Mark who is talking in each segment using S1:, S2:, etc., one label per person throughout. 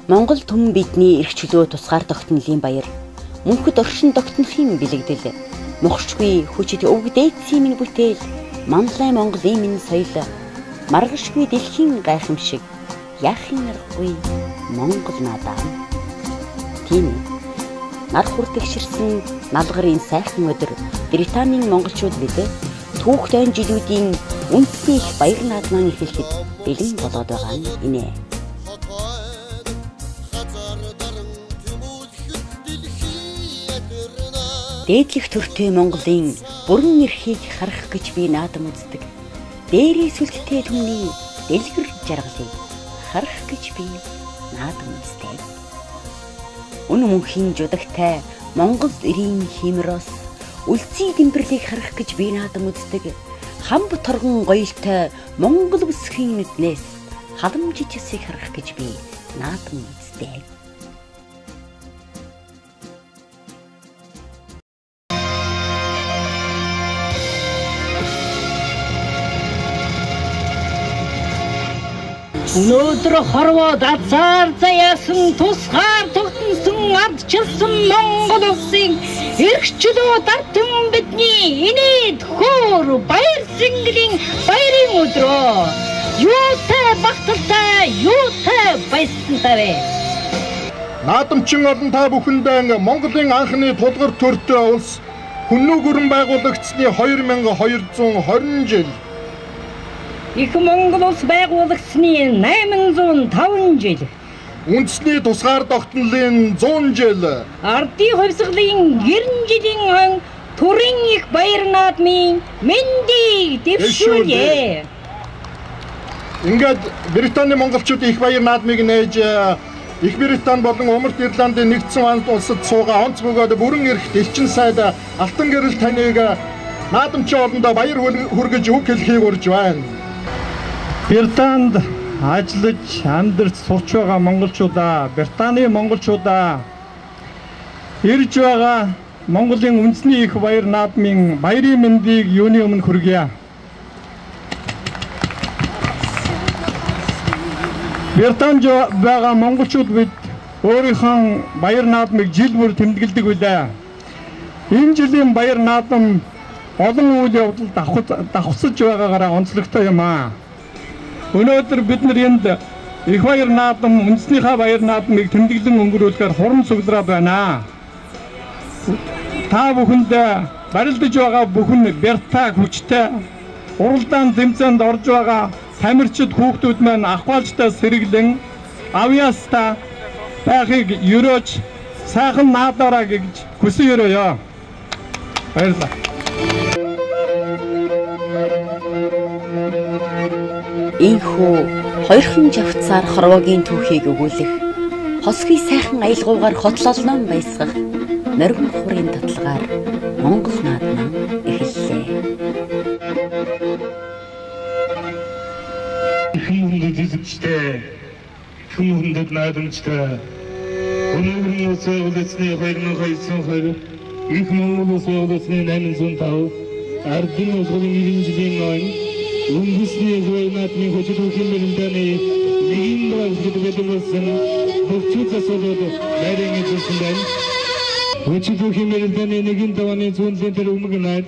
S1: Монгол түмэн бидний эрх чөлөө тусгаар тогтнолын баяр. Мөнхөд оршин тогтнохын бэлэгдэл. Мохшгүй хүчит өвөг дээдсийн минь бүтээл. Манлай Монголын минь соёл. Маргашгүй дэлхийн гайхамшиг. Яахын аргагүй Монгол надаа. Тийм. Нар хүртэгширсэн налгарын сайхан өдөр Британийн монголчууд бид түүхтэн жилүүдийн үндэсний их баяр наадмаа эхлэхэд бэлэн болоод байгаа юм инэ. Дээдлэх төртэй Монголын бүрэн эрхийг харах гэж би наадам үздэг. Дээрээ сүлттэй түмний дэлгэр жаргалыг харах гэж би наадам үздэг. Үнэн мөнхийн жудагтай Монгол эрийн химрос үлций дэмбэрлийг харах гэж би наадам үздэг. Хамб торгон гоёлтой Монгол бүсгийн нүднээс халамжит ясыг харах гэж би наадам үздэг. Өнөөдөр хорвоо дацаар заяасан тусгаар тогтносон ардчилсан Монгол улсын эрх чөлөө дартан бидний инээд хөөр баяр сэнгэлийн баярын өдрөө юутай багталтай юутай баясантай вэ?
S2: Наадамчин олон та бүхэндээ Монголын анхны тулгар төртэй улс хүннүү гүрэн байгуулагдсны 2220 жил
S1: Их Монгол улс байгуулагдсны 805 жил.
S2: Үндэсний тусгаар тогтнолын 100 жил.
S1: Ардын хувьсгалын 90 жилийн хон төрийн их баяр наадмын мэндийг дэвшүүлье.
S2: Ингээд Британий монголчууд их баяр наадмыг нээж Их Британи болон Умард Ирландын нэгдсэн улсад суугаа онц бөгөөд бүрэн эрх элчин сайд алтан гэрэл таныг наадамчин орондоо баяр хүргэж үг хэлхийг урьж байна.
S3: Британд ажиллаж амьдарч сурч байгаа монголчуудаа, Британий монголчуудаа ирж байгаа Монголын үндэсний их баяр наадмын баярын мэндийг юуны өмнө хүргье. Британд байгаа монголчууд бид өөрийнхөө баяр наадмыг жил бүр тэмдэглэдэг билээ. Энэ жилийн баяр наадам олон үйл явдалд давхцаж байгаагаараа онцлогтой юм аа. Өнөөдөр бид нар энд их баяр наадам, үндэснийхээ баяр наадмыг тэмдэглэн өнгөрүүлэхээр хурам суглараад байна. Та бүхэнд барилдаж байгаа бүхэн бяртаа хүчтэй уралдаан тэмцээнд орж байгаа тамирчид хүүхдүүд маань ахвалжтай сэргэлэн авьяастай байхыг ерөөж сайхан наадаараа гэж хүсэн өрөөё. Баярлалаа.
S1: Ийхүү хоёрхан жавцаар хорвоогийн түүхийг өгүүлэх, хосгийн сайхан аялгаугаар хотлолнон баясгах, морин хурын татлагаар Монгол наадмаа эхэллээ.
S4: Хүмүүндэд эзэгчтэй, хүмүүндэд наадамчтай, өнөөдрийн улс байгуулагдсны 2220, их Монгол улс байгуулагдсны 805, ардын улсын 90 жилийн ноён үндэсний баяр наадмын хөтөлбөрийн мөрөндөөний нэгэн байгууллагад байсан хөгжүүл засварууд байрын эзэлсэн байна. Хөтөлбөрийн мөрөндөөний нэгэн давааны зүүнлэн дээр өмгнээд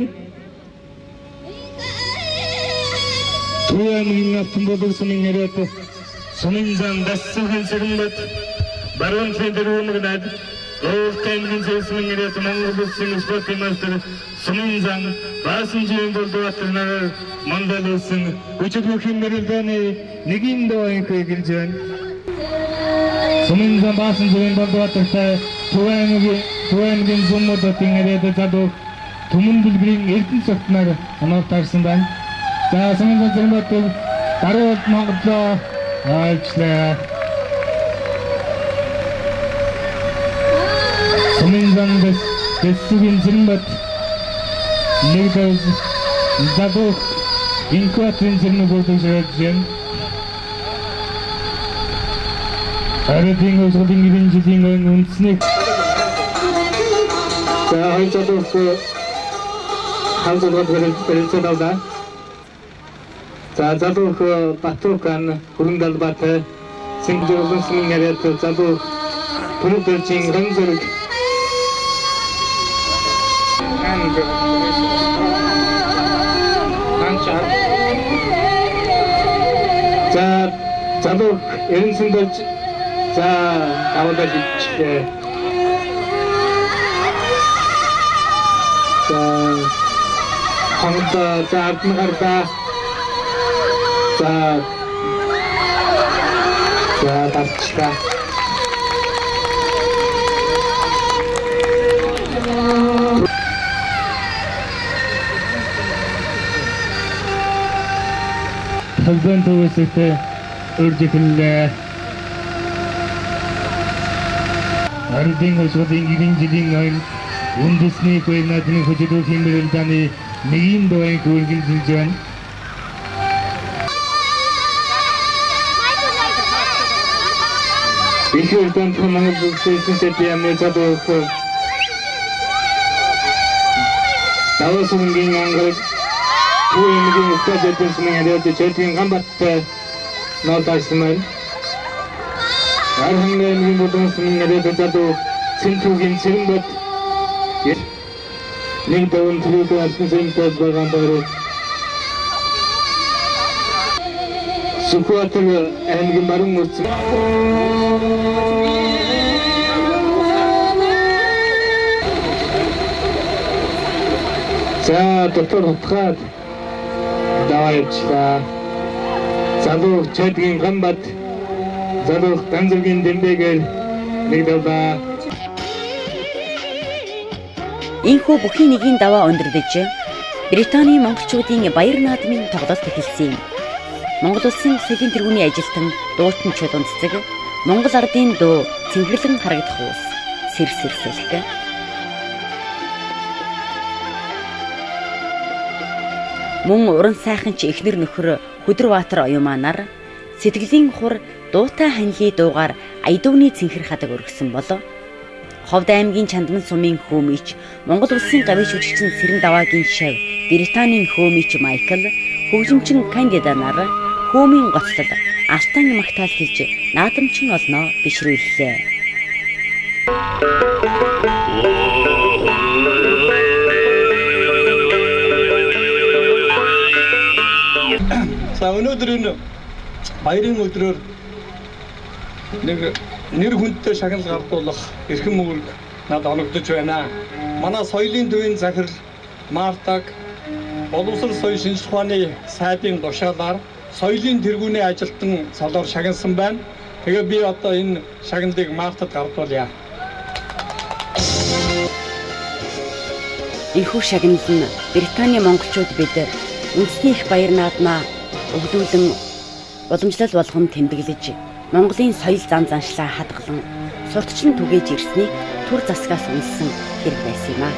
S4: Туяамын автан боловсны нэрэт сонин зан дассан зэрэмбэт баруун дээр өмгнээд Өөртөмгийн зэсмэн нэрэт Монгол улсын спортын мастер сонин зан баасан жин болдватнаар мандалсан хөтөлбөрийн мөрөндөөний нэгэн давааны хэлж байна. Сонин зан баасан жин болдваттай Туяамын зуммодын нэрэт задуу түмэн дэлгэрийн эрдэнэ согтноор онооттарсан байна. За сонин зан зэрэмбэт даруул Монголоо айлчлаа. Сонин зан дэсгийн зэрэмбэт нэгдэж задуу инкуатрын зэрэмбэт болдогсож байна. Аратын улсын 90 жилийн үндэсний за хайцадуух хамзалгад хэрэгцээдээ за залуух Батукан хөрөнгө албатай цэнгэлэг олон сүмийн яриад залуу түрүүгийн гонзорг за залуу эренсэн болж за аваад ичээ за хамта за ардмгарда за дарчта Хавдан төвөөсөтэй өржихлээ. Ардын өсвөдийн гин жилийн айн үндэсний хойнадны хөдөлгөөн хэмжээний нэгэн дугаарыг үргэлжилж байна. Ихэр дан томог зүйлсээ биамээ задох. Давасынгийн ангал Puimigin ukkasetun sumengadeote chetin gambatte notaisimai. Arhangen mudun sumengadeote jadu sintugin simbot. Ningtaun thulutu asnusin pos bagambare. Sukuatul engin barung murtsi. Sa doktor Hotrat давайчла залуу чэдгийн гамбат залуу ганцгийн дэмбэгээр нэгдэлбаа
S1: Инхүү бүхий нэгийн даваа өндөрлөж Британий монголчуудын баяр наадмын тоглолт эхэлсэн юм. Монгол улсын соёлын тэргүүний ажилтан дуучинчид унцдаг Монгол ардын дуу цэнхэрлэн харагдах уус сэрсэрсэлэх. Мөн уран сайхан ч эхнэр нөхөр Хөдрбаатар оюуманаар сэтгэлийн хур дуутай ханилын дуугаар аядууны цэнхэр хадаг өргөсөн болов. Ховд аймгийн Чандман сумын хөөмийч Монгол улсын гавьяа жүжигчин Сэрэн Даваагийн шав Британийн хөөмийч Майкл хөгжимчин Кандида нар хөөмийн гоцлол алтан магтаал хийж наадамчин олноо бишрүүллээ.
S3: За өнөөдөр энэ баярын өдрөөр нэг нэр хүндтэй шагнал гардуулах эрхэм мөрөг надад оногдож байна. Манай соёлын төвийн захирал Мартаг боловсрол соёлын шинжилгээ ухааны сайдын тушаалаар соёлын тэргүүний ажилтан салаар шагнасан байна. Тэгээ би одоо энэ шагналыг Мартад гардуулъя.
S1: Энэхүү шагнал нь Британий монголчууд бид үндэсний их баяр наадмаа өгдүүлэн уламжлал болгон тэмдэглэж Монголын соёл зан заншлаа хадгалан сурталчин түгээж ирснийг түр засгаас үнэлсэн хэрэг байсан юм аа.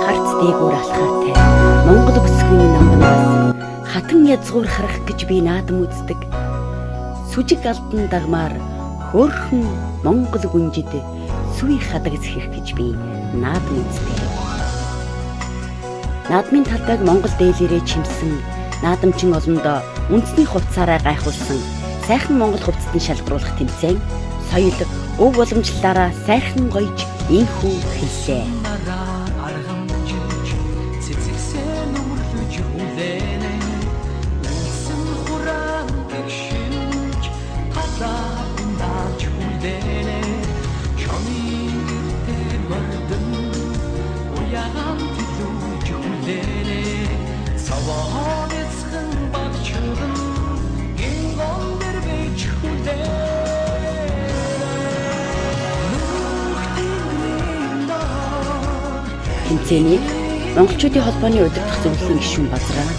S1: Харц дээгүүр алхаатай Монгол бүсгүйний намнаас хатан язгуур харах гэж би наадам үздэг. Сүжиг алдан дагмаар хөөрхөн Монгол гүнжид сүй хадагц хэрэг гэж би наадам үздэг. Наадмын талбайг Монгол дээлээрээ чимсэн наадамчин олондоо үндэсний хувцаараа гайхуулсан сайхан Монгол хувцастан шалгаруулах тэмцээн соёл өв боломжлолаараа сайхан гоёж инхүү хэллээ. Тэмцээнийг монголчуудын холбооны удирдах зөвлөлийн гишүүн Базраа,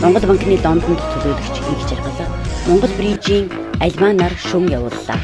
S1: Монгол банкны Лондонд төлөөлөгч Игж Жаргал, Монгол Брижийн Альманаар шүүн явууллаа.